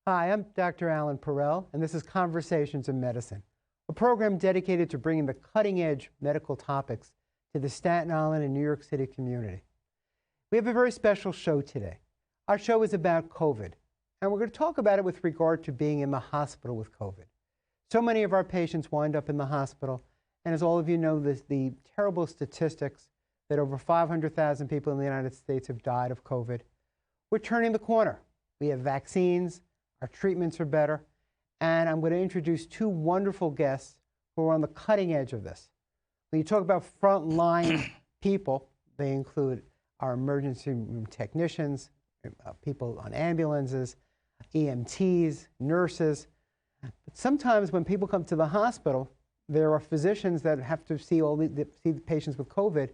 Hi, I'm Dr. Allan Perel, and this is Conversations in Medicine, a program dedicated to bringing the cutting-edge medical topics to the Staten Island and New York City community. We have a very special show today. Our show is about COVID, and we're going to talk about it with regard to being in the hospital with COVID. So many of our patients wind up in the hospital, and as all of you know, the terrible statistics that over 500,000 people in the United States have died of COVID. We're turning the corner. We have vaccines, our treatments are better, and I'm going to introduce two wonderful guests who are on the cutting edge of this. When you talk about frontline people, they include our emergency room technicians, people on ambulances, EMTs, nurses. But sometimes when people come to the hospital, there are physicians that have to see the patients with COVID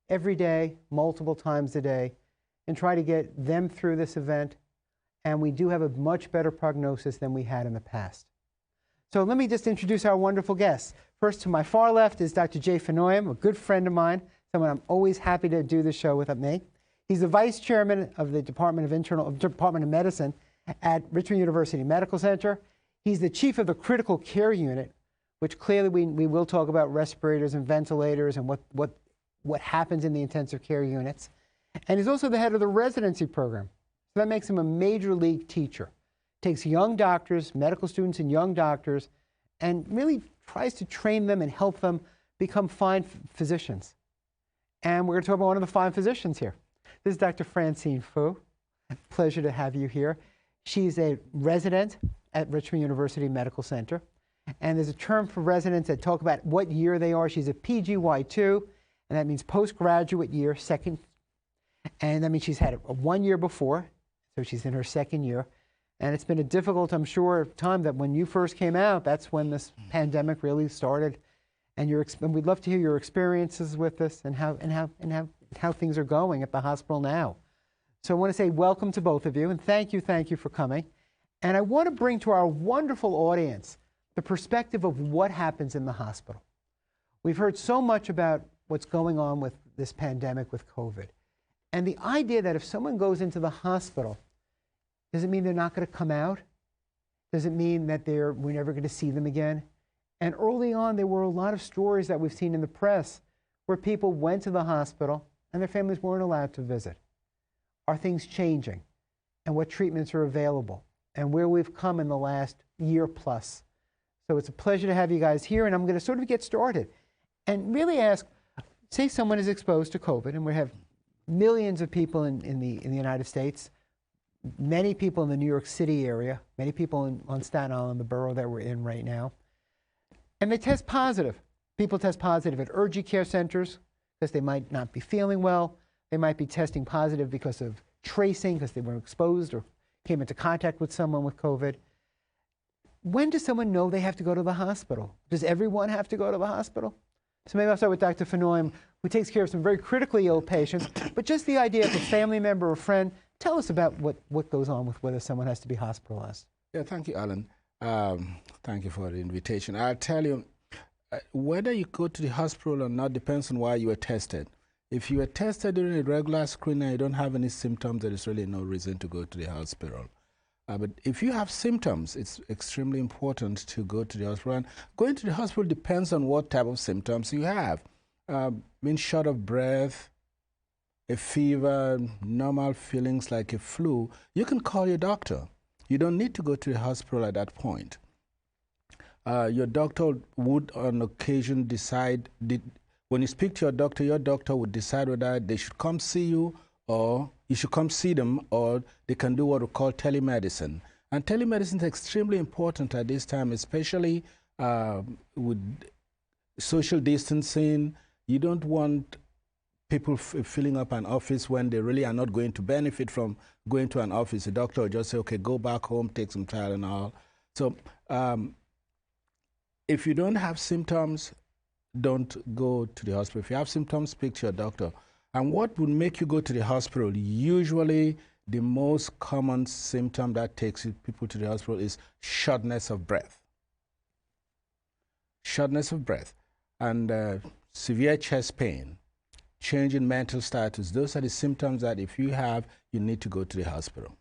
every day, multiple times a day, and try to get them through this event. And we do have a much better prognosis than we had in the past. So let me just introduce our wonderful guests. First, to my far left is Dr. Nfonoyim, a good friend of mine, someone I'm always happy to do the show with me. He's the vice chairman of the Department of Medicine at Richmond University Medical Center. He's the chief of the critical care unit, which clearly we will talk about respirators and ventilators and what happens in the intensive care units. And he's also the head of the residency program. So that makes him a major league teacher. Takes young doctors, medical students and young doctors, and really tries to train them and help them become fine physicians. And we're going to talk about one of the fine physicians here. This is Dr. Francine Fu. Pleasure to have you here. She's a resident at Richmond University Medical Center. And there's a term for residents that talk about what year they are. She's a PGY2, and that means postgraduate year, second. And that means she's had a 1 year before, so she's in her second year. And it's been a difficult, I'm sure, time that when you first came out, that's when this pandemic really started. And we'd love to hear your experiences with this and how things are going at the hospital now. So I want to say welcome to both of you, and thank you for coming. And I want to bring to our wonderful audience the perspective of what happens in the hospital. We've heard so much about what's going on with this pandemic with COVID. And the idea that if someone goes into the hospital, does it mean they're not going to come out? Does it mean that we're never going to see them again? And early on, there were a lot of stories that we've seen in the press where people went to the hospital and their families weren't allowed to visit. Are things changing? And what treatments are available? And where we've come in the last year plus. So it's a pleasure to have you guys here, and I'm going to sort of get started and really ask, say someone is exposed to COVID, and we have millions of people in the United States, many people in the New York City area, many people on Staten Island, the borough that we're in right now, and they test positive. People test positive at urgent care centers because they might not be feeling well. They might be testing positive because of tracing, because they were exposed or came into contact with someone with COVID. When does someone know they have to go to the hospital? Does everyone have to go to the hospital? So maybe I'll start with Dr. Nfonoyim, who takes care of some very critically ill patients, but just the idea of a family member or friend, tell us about what goes on with whether someone has to be hospitalized. Yeah, thank you, Allan. Thank you for the invitation. I'll tell you, whether you go to the hospital or not depends on why you were tested. If you were tested during a regular screening and you don't have any symptoms, there is really no reason to go to the hospital. But if you have symptoms, it's extremely important to go to the hospital. And going to the hospital depends on what type of symptoms you have. Being short of breath, a fever, normal feelings like a flu, you can call your doctor. You don't need to go to the hospital at that point. Your doctor would on occasion decide, when you speak to your doctor would decide whether they should come see you or you should come see them, or they can do what we call telemedicine. And telemedicine is extremely important at this time, especially with social distancing. You don't want people filling up an office when they really are not going to benefit from going to an office. The doctor will just say, okay, go back home, take some Tylenol. So if you don't have symptoms, don't go to the hospital. If you have symptoms, speak to your doctor. And what would make you go to the hospital? Usually, the most common symptom that takes people to the hospital is shortness of breath. Shortness of breath and severe chest pain, change in mental status. Those are the symptoms that if you have, you need to go to the hospital.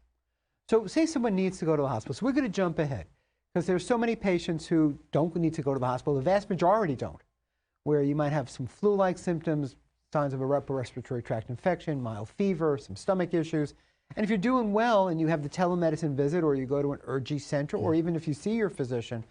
So say someone needs to go to the hospital. So we're going to jump ahead because there's so many patients who don't need to go to the hospital. The vast majority don't, where you might have some flu-like symptoms, signs of a upper respiratory tract infection, mild fever, some stomach issues. And if you're doing well and you have the telemedicine visit or you go to an urgent center or even if you see your physician,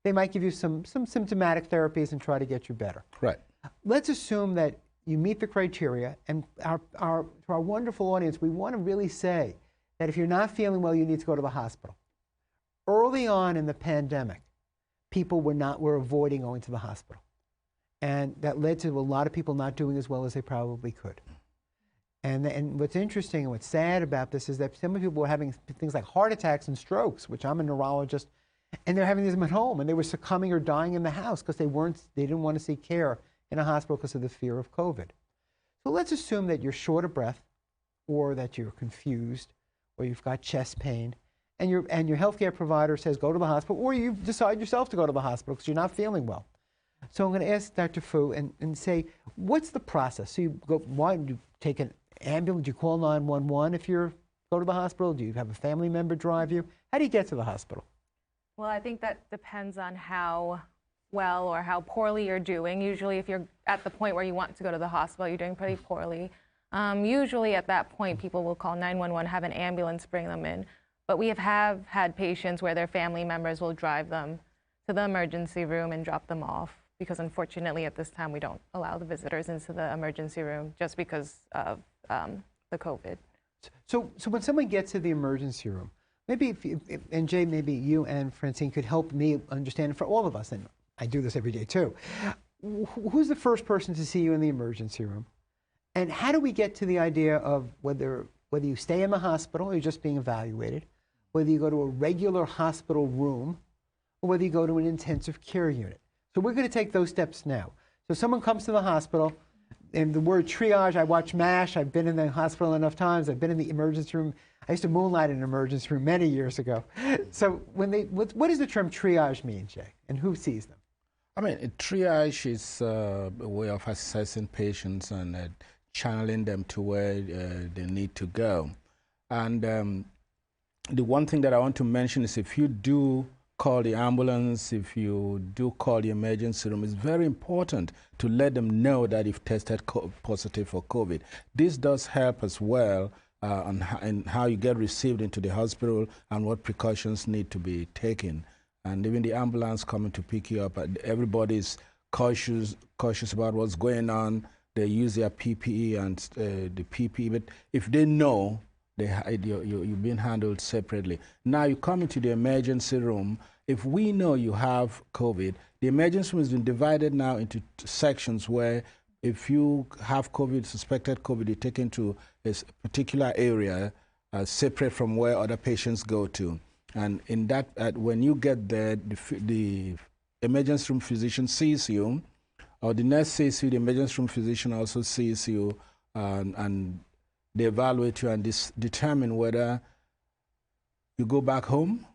they might give you some symptomatic therapies and try to get you better. Right. Let's assume that you meet the criteria, and to our wonderful audience, we want to really say that if you're not feeling well, you need to go to the hospital. Early on in the pandemic, people were avoiding going to the hospital. And that led to a lot of people not doing as well as they probably could. And what's interesting and what's sad about this is that some people were having things like heart attacks and strokes, which I'm a neurologist, and they're having them at home, and they were succumbing or dying in the house because they didn't want to seek care in a hospital because of the fear of COVID. So let's assume that you're short of breath, or that you're confused, or you've got chest pain, and your healthcare provider says go to the hospital, or you decide yourself to go to the hospital because you're not feeling well. So I'm going to ask Dr. Fu and say, what's the process? So you go, why do you take an ambulance? Do you call 911 if you go to the hospital? Do you have a family member drive you? How do you get to the hospital? Well, I think that depends on how well or how poorly you're doing. Usually if you're at the point where you want to go to the hospital, you're doing pretty poorly. Usually at that point, people will call 911, have an ambulance bring them in. But we have had patients where their family members will drive them to the emergency room and drop them off, because unfortunately at this time we don't allow the visitors into the emergency room just because of the COVID. So when someone gets to the emergency room, maybe and Jay, maybe you and Francine could help me understand, for all of us, and I do this every day too, who's the first person to see you in the emergency room? And how do we get to the idea of whether you stay in the hospital or you're just being evaluated, whether you go to a regular hospital room, or whether you go to an intensive care unit? So we're going to take those steps now. So someone comes to the hospital, and the word triage, I watch MASH, I've been in the hospital enough times, I've been in the emergency room. I used to moonlight in an emergency room many years ago. So what does the term triage mean, Jay, and who sees them? I mean, triage is a way of assessing patients and channeling them to where they need to go. And the one thing that I want to mention is if you do call the ambulance, if you do call the emergency room, it's very important to let them know that you've tested positive for COVID. This does help as well on how you get received into the hospital and what precautions need to be taken. And even the ambulance coming to pick you up, everybody's cautious about what's going on. They use their PPE and the PPE, but if they know you've been handled separately. Now you come into the emergency room. If we know you have COVID, the emergency room has been divided now into sections where if you have COVID, suspected COVID, you're taken to a particular area separate from where other patients go to. And in that, when you get there, the emergency room physician sees you, or the nurse sees you, the emergency room physician also sees you, and they evaluate you and determine whether you go back home,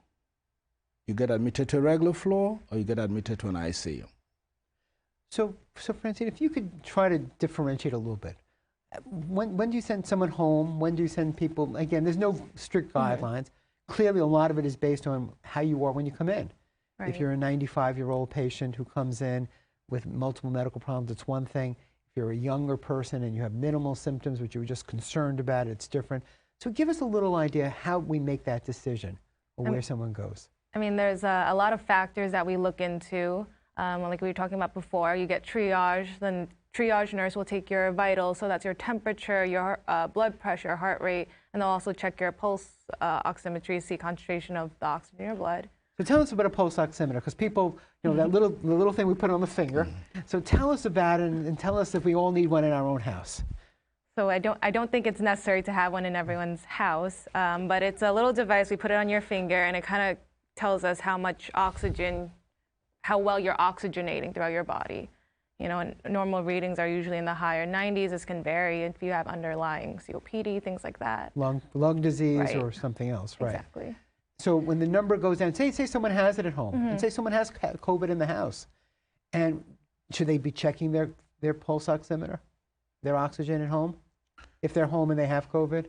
you get admitted to a regular floor, or you get admitted to an ICU. So Francine, if you could try to differentiate a little bit. When do you send someone home? When do you send people? Again, there's no strict guidelines. Clearly, a lot of it is based on how you are when you come in. Right. If you're a 95-year-old patient who comes in with multiple medical problems, it's one thing. If you're a younger person and you have minimal symptoms, which you were just concerned about, it's different. So give us a little idea how we make that decision or where someone goes. I mean, there's a lot of factors that we look into. Like we were talking about before, you get triage, then triage nurse will take your vitals, so that's your temperature, your blood pressure, heart rate, and they'll also check your pulse oximetry, see concentration of the oxygen in your blood. So tell us about a pulse oximeter, because people, you know, that little thing we put on the finger. So tell us about it, and tell us if we all need one in our own house. So I don't think it's necessary to have one in everyone's house, but it's a little device. We put it on your finger, and it kind of tells us how much oxygen, how well you're oxygenating throughout your body. You know, and normal readings are usually in the higher 90s. This can vary if you have underlying COPD, things like that. Lung disease or something else, right? Exactly. So when the number goes down, say someone has it at home, and say someone has COVID in the house, and should they be checking their pulse oximeter, their oxygen at home, if they're home and they have COVID?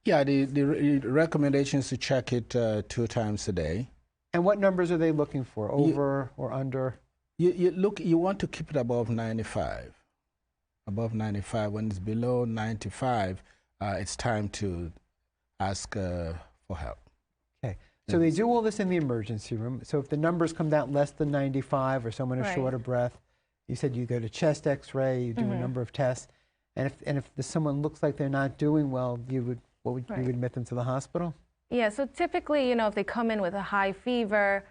Yeah, the recommendation is to check it 2 times a day. And what numbers are they looking for, over or under? You want to keep it above 95. Above 95. When it's below 95, it's time to ask for help. Okay. So they do all this in the emergency room. So if the numbers come down less than 95 or someone is short of breath, you said you go to chest x-ray, you do a number of tests. And if someone looks like they're not doing well, you would admit them to the hospital? Yeah, so typically, you know, if they come in with a high fever,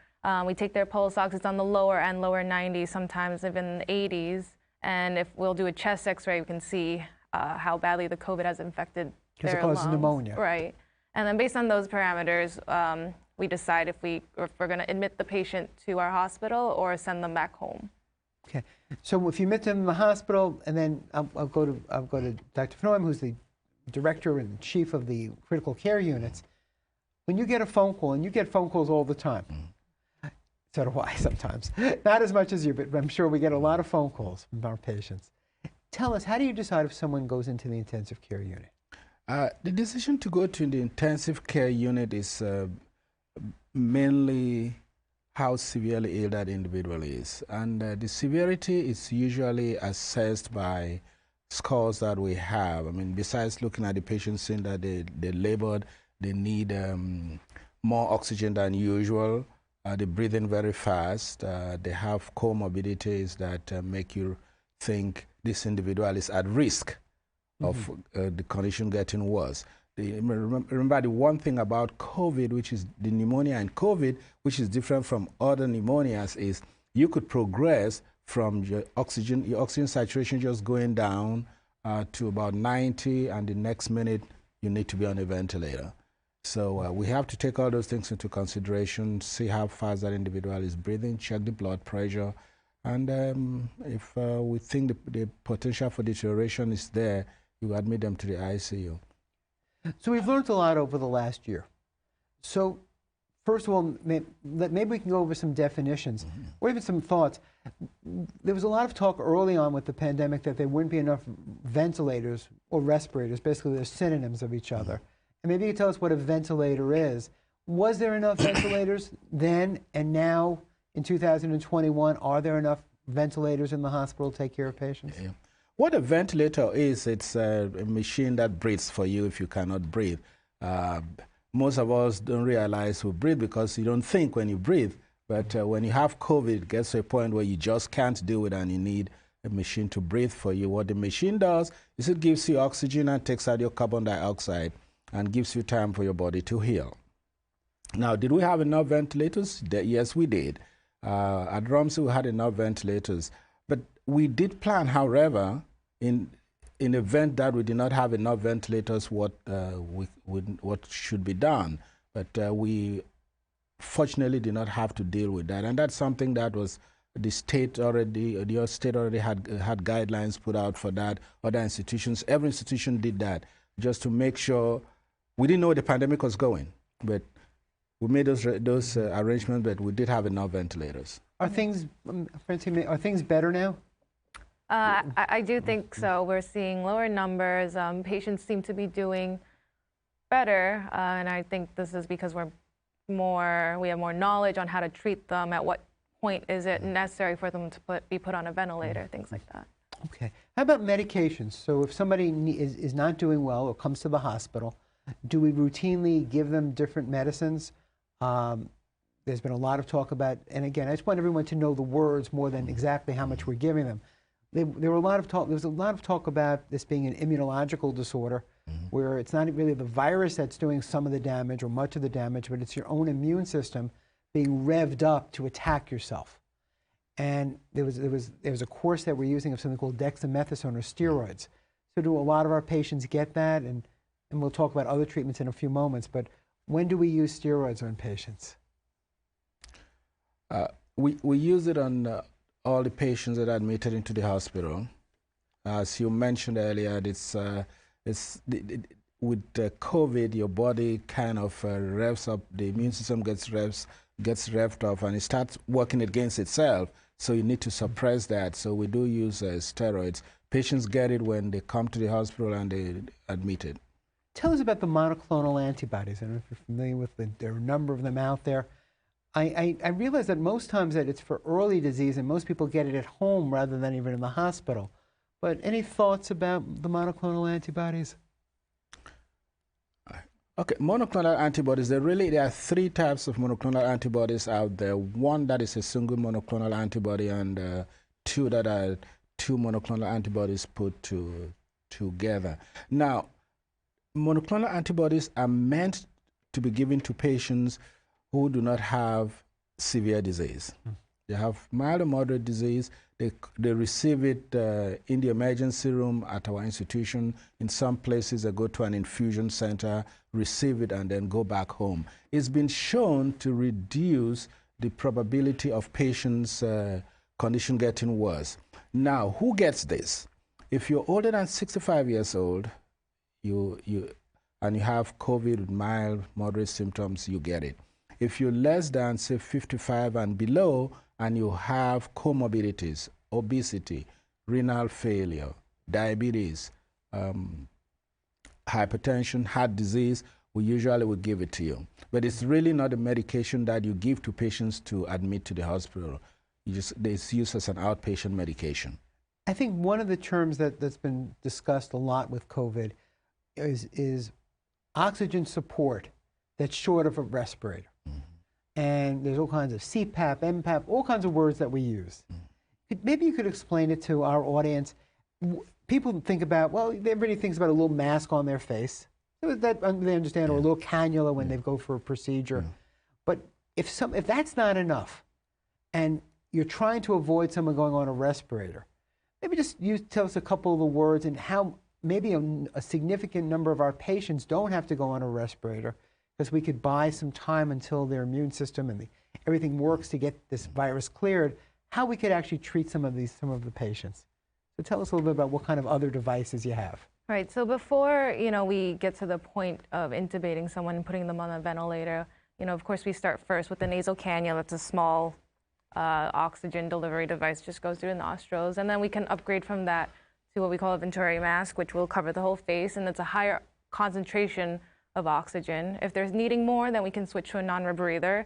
we take their pulse ox, it's on the lower end, lower 90s, sometimes even the 80s. And if we'll do a chest x-ray, we can see how badly the COVID has infected their lungs. Because it causes pneumonia. Right. And then based on those parameters, we decide if we're going to admit the patient to our hospital or send them back home. Okay. So if you admit them in the hospital, and then I'll go to Dr. Nfonoyim, who's the director and chief of the critical care units. When you get a phone call, and you get phone calls all the time, so do I sometimes, not as much as you, but I'm sure we get a lot of phone calls from our patients. Tell us, how do you decide if someone goes into the intensive care unit? The decision to go to the intensive care unit is mainly how severely ill that individual is. And the severity is usually assessed by scores that we have. I mean, besides looking at the patient saying that they labored, they need more oxygen than usual, they're breathing very fast, they have comorbidities that make you think this individual is at risk of the condition getting worse. Remember the one thing about COVID, which is the pneumonia and COVID, which is different from other pneumonias, is you could progress from your oxygen saturation just going down to about 90, and the next minute you need to be on a ventilator. So we have to take all those things into consideration, see how fast that individual is breathing, check the blood pressure, and if we think the potential for deterioration is there, you admit them to the ICU. So we've learned a lot over the last year. So first of all, maybe we can go over some definitions or even some thoughts. There was a lot of talk early on with the pandemic that there wouldn't be enough ventilators or respirators. Basically, they're synonyms of each other. And maybe you could tell us what a ventilator is. Was there enough ventilators then, and now in 2021, are there enough ventilators in the hospital to take care of patients? Yeah. What a ventilator is, it's a machine that breathes for you if you cannot breathe. Most of us don't realize we breathe because you don't think when you breathe. But when you have COVID, it gets to a point where you just can't do it and you need a machine to breathe for you. What the machine does is it gives you oxygen and takes out your carbon dioxide and gives you time for your body to heal. Now, did we have enough ventilators? Yes, we did. At Romsey, we had enough ventilators. But we did plan, however, in event that we did not have enough ventilators, what should be done. But we fortunately did not have to deal with that. And that's something that was the state already, your state already had guidelines put out for that. Other institutions, every institution did that, just to make sure. We didn't know where the pandemic was going, but we made those arrangements, but we did have enough ventilators. Are things, Francine, are things better now? I do think so. We're seeing lower numbers. Patients seem to be doing better, and I think this is because we have more knowledge on how to treat them. At what point is it necessary for them to be put on a ventilator? Things like that. Okay. How about medications? So if somebody is not doing well or comes to the hospital, do we routinely give them different medicines? There's been a lot of talk about, and again, I just want everyone to know the words more than exactly how much we're giving them. There was a lot of talk about this being an immunological disorder, where it's not really the virus that's doing some of the damage or much of the damage, but it's your own immune system being revved up to attack yourself. And there was a course that we're using of something called dexamethasone or steroids. So do a lot of our patients get that? And we'll talk about other treatments in a few moments, but when do we use steroids on patients? We use it on all the patients that are admitted into the hospital. As you mentioned earlier, with COVID, your body kind of revs up, the immune system gets revved up, and it starts working against itself. So you need to suppress that. So we do use steroids. Patients get it when they come to the hospital and they admitted. Tell us about the monoclonal antibodies. I don't know if you're familiar with them. There are a number of them out there. I realize that most times that it's for early disease and most people get it at home rather than even in the hospital. But any thoughts about the monoclonal antibodies? Okay, monoclonal antibodies, there are three types of monoclonal antibodies out there. One that is a single monoclonal antibody, and two that are two monoclonal antibodies put together. Now, monoclonal antibodies are meant to be given to patients who do not have severe disease. They have mild or moderate disease. They receive it in the emergency room at our institution. In some places, they go to an infusion center, receive it, and then go back home. It's been shown to reduce the probability of patients' condition getting worse. Now, who gets this? If you're older than 65 years old, and you have COVID with mild, moderate symptoms, you get it. If you're less than, say, 55 and below, and you have comorbidities, obesity, renal failure, diabetes, hypertension, heart disease, we usually will give it to you. But it's really not a medication that you give to patients to admit to the hospital. It's used as an outpatient medication. I think one of the terms that's been discussed a lot with COVID is oxygen support that's short of a respirator. And there's all kinds of CPAP, MPAP, all kinds of words that we use. Maybe you could explain it to our audience. People think about, well, everybody thinks about a little mask on their face. That they understand, or a little cannula when they go for a procedure. But if that's not enough, and you're trying to avoid someone going on a respirator, maybe just tell us a couple of the words and how maybe a significant number of our patients don't have to go on a respirator, because we could buy some time until their immune system and everything works to get this virus cleared, how we could actually treat some of the patients. So tell us a little bit about what kind of other devices you have. Right, so before, we get to the point of intubating someone and putting them on a ventilator, of course we start first with the nasal cannula. It's a small oxygen delivery device, just goes through the nostrils, and then we can upgrade from that to what we call a Venturi mask, which will cover the whole face, and it's a higher concentration of oxygen. If there's needing more, then we can switch to a non-rebreather,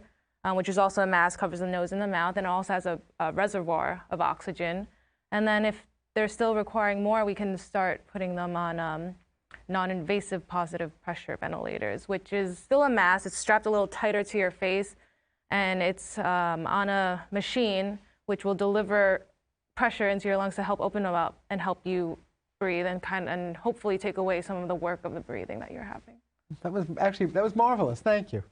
which is also a mask, covers the nose and the mouth, and also has a reservoir of oxygen. And then if they're still requiring more, we can start putting them on non-invasive positive pressure ventilators, which is still a mask. It's strapped a little tighter to your face, and it's on a machine which will deliver pressure into your lungs to help open them up and help you breathe and hopefully take away some of the work of the breathing that you're having. That was marvelous. Thank you.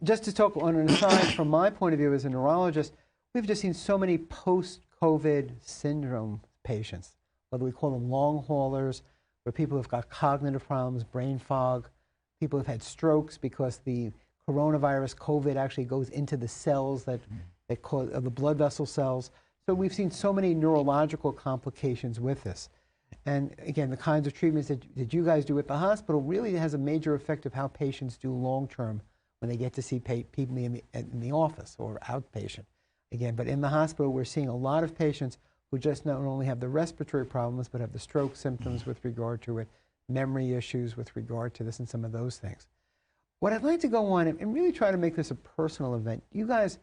Just to talk on an aside, from my point of view as a neurologist, we've just seen so many post-COVID syndrome patients, whether we call them long haulers, where people have got cognitive problems, brain fog, people have had strokes because the coronavirus, COVID, actually goes into the cells that cause the blood vessel cells. So we've seen so many neurological complications with this. And again, the kinds of treatments that you guys do at the hospital really has a major effect of how patients do long-term when they get to see people in the office or outpatient. Again, but in the hospital, we're seeing a lot of patients who just not only have the respiratory problems, but have the stroke symptoms with regard to it, memory issues with regard to this, and some of those things. What I'd like to go on and really try to make this a personal event. You guys,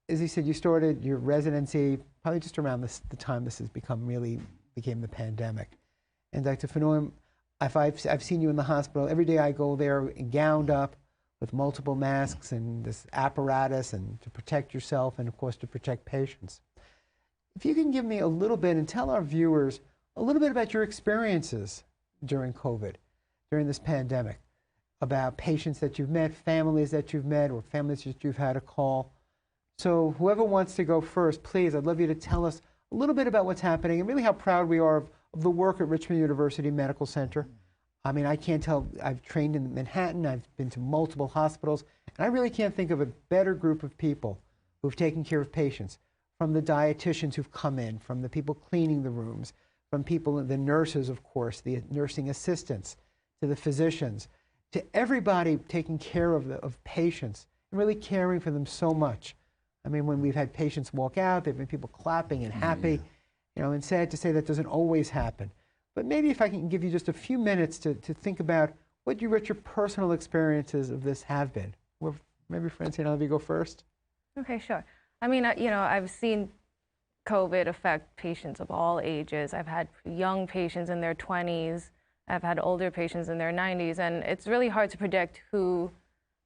as you said, you started your residency probably just around the time this has became the pandemic. And Dr. Nfonoyim, I've seen you in the hospital. Every day I go there gowned up with multiple masks and this apparatus, and to protect yourself and, of course, to protect patients. If you can give me a little bit and tell our viewers a little bit about your experiences during COVID, during this pandemic, about patients that you've met, families that you've met, or families that you've had a call. So whoever wants to go first, please, I'd love you to tell us a little bit about what's happening and really how proud we are of the work at Richmond University Medical Center. I mean, I can't tell, I've trained in Manhattan, I've been to multiple hospitals, and I really can't think of a better group of people who've taken care of patients, from the dietitians who've come in, from the people cleaning the rooms, from people, the nurses, of course, the nursing assistants, to the physicians, to everybody taking care of patients and really caring for them so much. I mean, when we've had patients walk out, there have been people clapping and happy, and sad to say that doesn't always happen. But maybe if I can give you just a few minutes to think about what your personal experiences of this have been. Well, maybe Francine, I'll have you go first. Okay, sure. I mean, you know, I've seen COVID affect patients of all ages. I've had young patients in their 20s. I've had older patients in their 90s. And it's really hard to predict who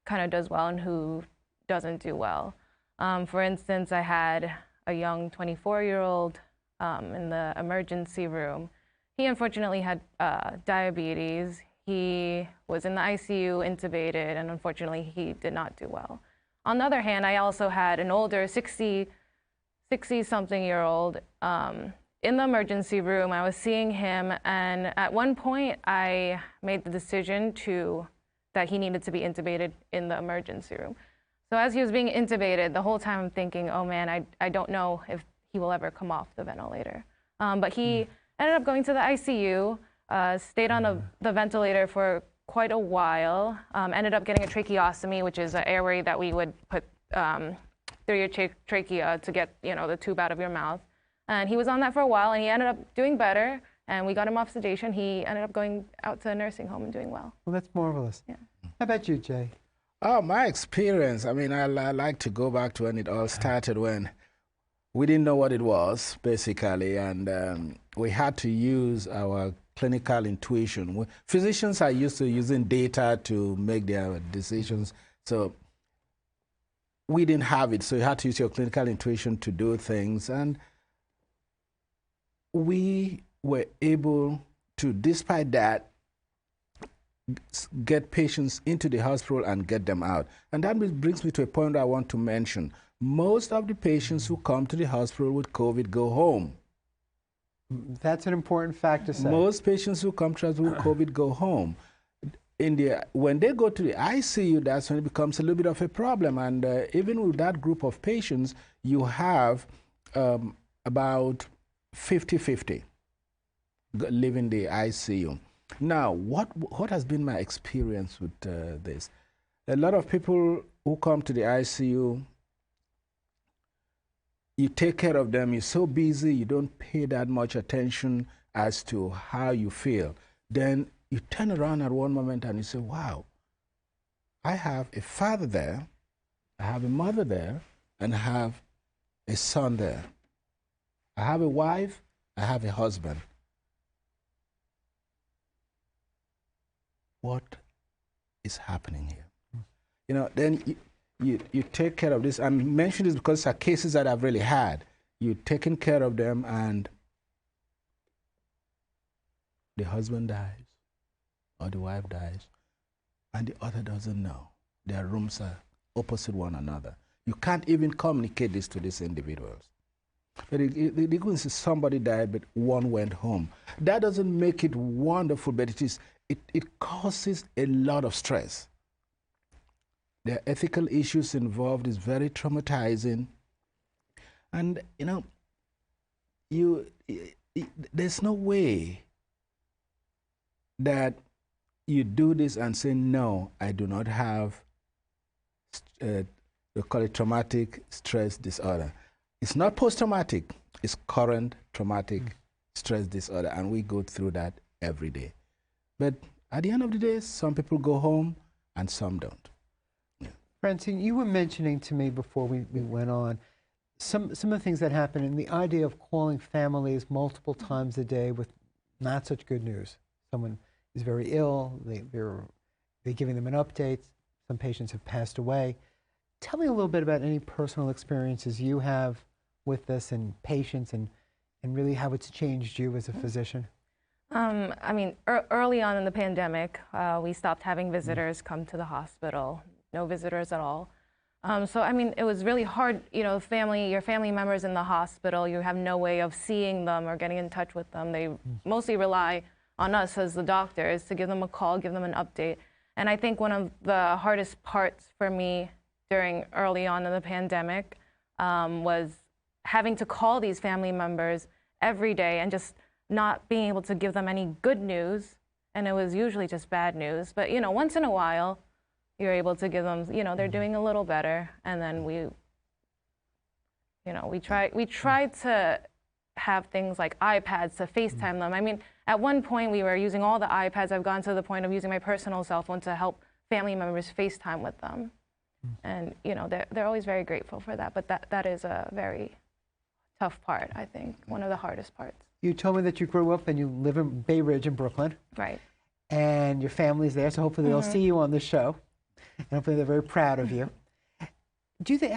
kind of does well and who doesn't do well. For instance, I had a young 24-year-old in the emergency room. He unfortunately had diabetes. He was in the ICU, intubated, and unfortunately he did not do well. On the other hand, I also had an older 60-something-year-old in the emergency room. I was seeing him, and at one point I made the decision that he needed to be intubated in the emergency room. So as he was being intubated, the whole time I'm thinking, oh man, I don't know if he will ever come off the ventilator. But he ended up going to the ICU, stayed on the ventilator for quite a while, ended up getting a tracheostomy, which is an airway that we would put through your trachea to get, you know, the tube out of your mouth. And he was on that for a while, and he ended up doing better, and we got him off sedation. He ended up going out to a nursing home and doing well. Well, that's marvelous. Yeah. How about you, Jay? Oh, my experience, I mean, I like to go back to when it all started, when we didn't know what it was, basically, and we had to use our clinical intuition. Physicians are used to using data to make their decisions, so we didn't have it, so you had to use your clinical intuition to do things, and we were able to, despite that, get patients into the hospital and get them out. And that brings me to a point I want to mention. Most of the patients who come to the hospital with COVID go home. That's an important fact to say. Most patients who come to us with COVID go home. When they go to the ICU, that's when it becomes a little bit of a problem. And even with that group of patients, you have about 50-50 leaving the ICU. Now, what has been my experience with this? A lot of people who come to the ICU, you take care of them, you're so busy, you don't pay that much attention as to how you feel. Then you turn around at one moment and you say, wow, I have a father there, I have a mother there, and I have a son there. I have a wife, I have a husband. What is happening here? You know, then you take care of this. I'm mentioning this because there are cases that I've really had. You're taking care of them and the husband dies or the wife dies and the other doesn't know. Their rooms are opposite one another. You can't even communicate this to these individuals. But the difference is somebody died, but one went home. That doesn't make it wonderful, but it causes a lot of stress. There are ethical issues involved. It's very traumatizing. And, you know, there's no way that you do this and say, no, I do not have, they call it traumatic stress disorder. It's not post-traumatic. It's current traumatic stress disorder, and we go through that every day. But at the end of the day, some people go home and some don't. Yeah. Francine, you were mentioning to me before we went on some of the things that happen, and the idea of calling families multiple times a day with not such good news. Someone is very ill, they're giving them an update, some patients have passed away. Tell me a little bit about any personal experiences you have with this and patients and really how it's changed you as a physician. I mean, early on in the pandemic, we stopped having visitors come to the hospital, no visitors at all. So, I mean, it was really hard, you know, your family members in the hospital, you have no way of seeing them or getting in touch with them. They mostly rely on us as the doctors to give them a call, give them an update. And I think one of the hardest parts for me early on in the pandemic was having to call these family members every day and just not being able to give them any good news. And it was usually just bad news. But, you know, once in a while, you're able to give them, you know, they're doing a little better. And then we tried to have things like iPads to FaceTime them. I mean, at one point we were using all the iPads. I've gone to the point of using my personal cell phone to help family members FaceTime with them. And, you know, they're always very grateful for that. But that is a very tough part, I think, one of the hardest parts. You told me that you grew up and you live in Bay Ridge in Brooklyn. Right. And your family's there, so hopefully they'll see you on the show. And hopefully they're very proud of you. Do you think,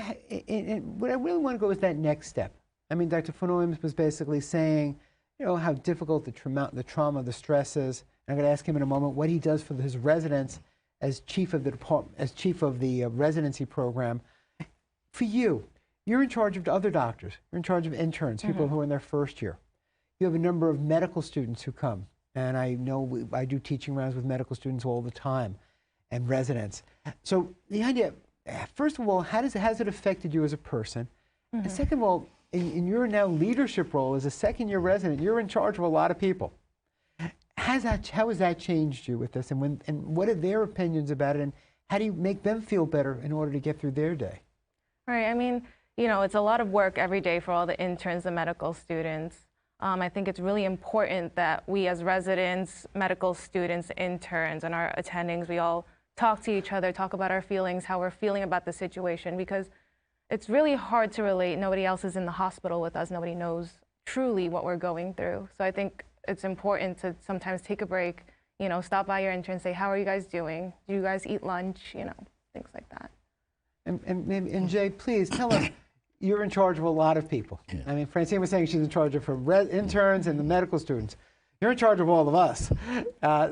what I really want to go is that next step. I mean, Dr. Nfonoyim was basically saying, you know, how difficult the trauma, the stress is. And I'm going to ask him in a moment what he does for his residents as chief of the department, as chief of the residency program. For you, you're in charge of other doctors. You're in charge of interns, people who are in their first year. You have a number of medical students who come. And I know I do teaching rounds with medical students all the time and residents. So the idea, first of all, how has it affected you as a person? And second of all, in your now leadership role as a second-year resident, you're in charge of a lot of people. How has that changed you with this? And what are their opinions about it? And how do you make them feel better in order to get through their day? Right. I mean, you know, it's a lot of work every day for all the interns and medical students. I think it's really important that we as residents, medical students, interns, and our attendings, we all talk to each other, talk about our feelings, how we're feeling about the situation, because it's really hard to relate. Nobody else is in the hospital with us. Nobody knows truly what we're going through. So I think it's important to sometimes take a break, you know, stop by your intern, say, how are you guys doing? Do you guys eat lunch? You know, things like that. And Jay, please tell us, you're in charge of a lot of people. Yeah. I mean, Francine was saying she's in charge of her interns and the medical students. You're in charge of all of us.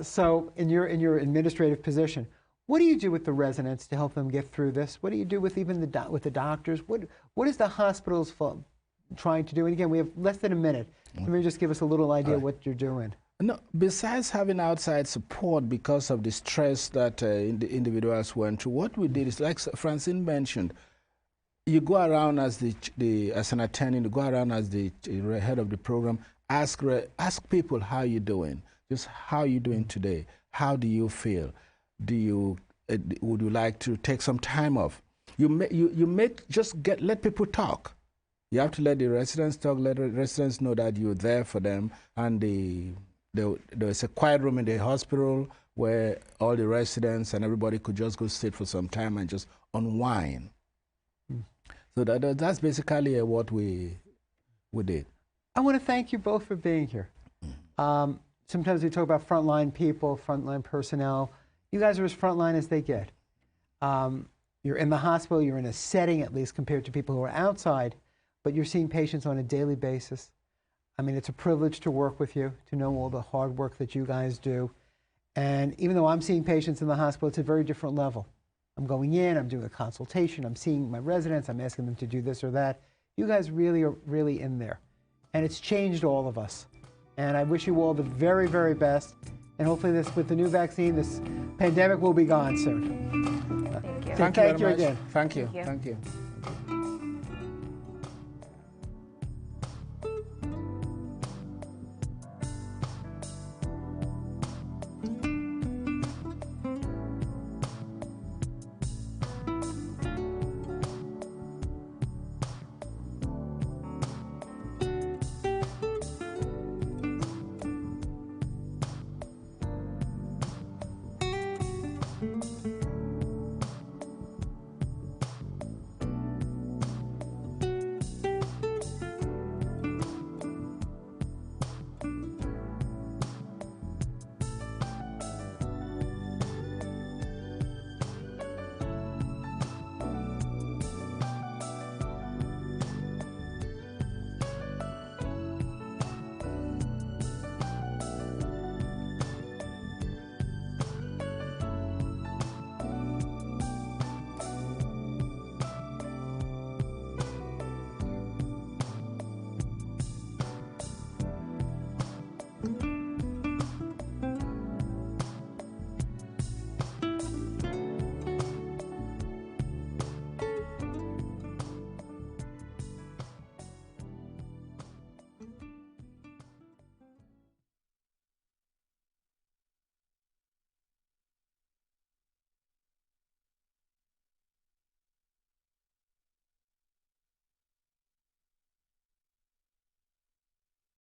So in your administrative position, what do you do with the residents to help them get through this? What do you do with even with the doctors? What is the hospitals trying to do? And again, we have less than a minute. Let me just give us a little idea what you're doing. No, besides having outside support because of the stress that the individuals went through, what we did is, like Francine mentioned, you go around as as an attending, you go around as the head of the program, ask people how you're doing, just how you doing today, how do you feel, would you like to take some time off? Let people talk. You have to let the residents talk, let the residents know that you're there for them, and there's a quiet room in the hospital where all the residents and everybody could just go sit for some time and just unwind. So that's basically what we did. I want to thank you both for being here. Sometimes we talk about frontline people, frontline personnel. You guys are as frontline as they get. You're in the hospital, you're in a setting at least compared to people who are outside, but you're seeing patients on a daily basis. I mean, it's a privilege to work with you, to know all the hard work that you guys do. And even though I'm seeing patients in the hospital, it's a very different level. I'm going in, I'm doing a consultation, I'm seeing my residents, I'm asking them to do this or that. You guys really are really in there. And it's changed all of us. And I wish you all the very, very best. And hopefully with the new vaccine, this pandemic will be gone soon. Thank you. Thank you again. Thank you.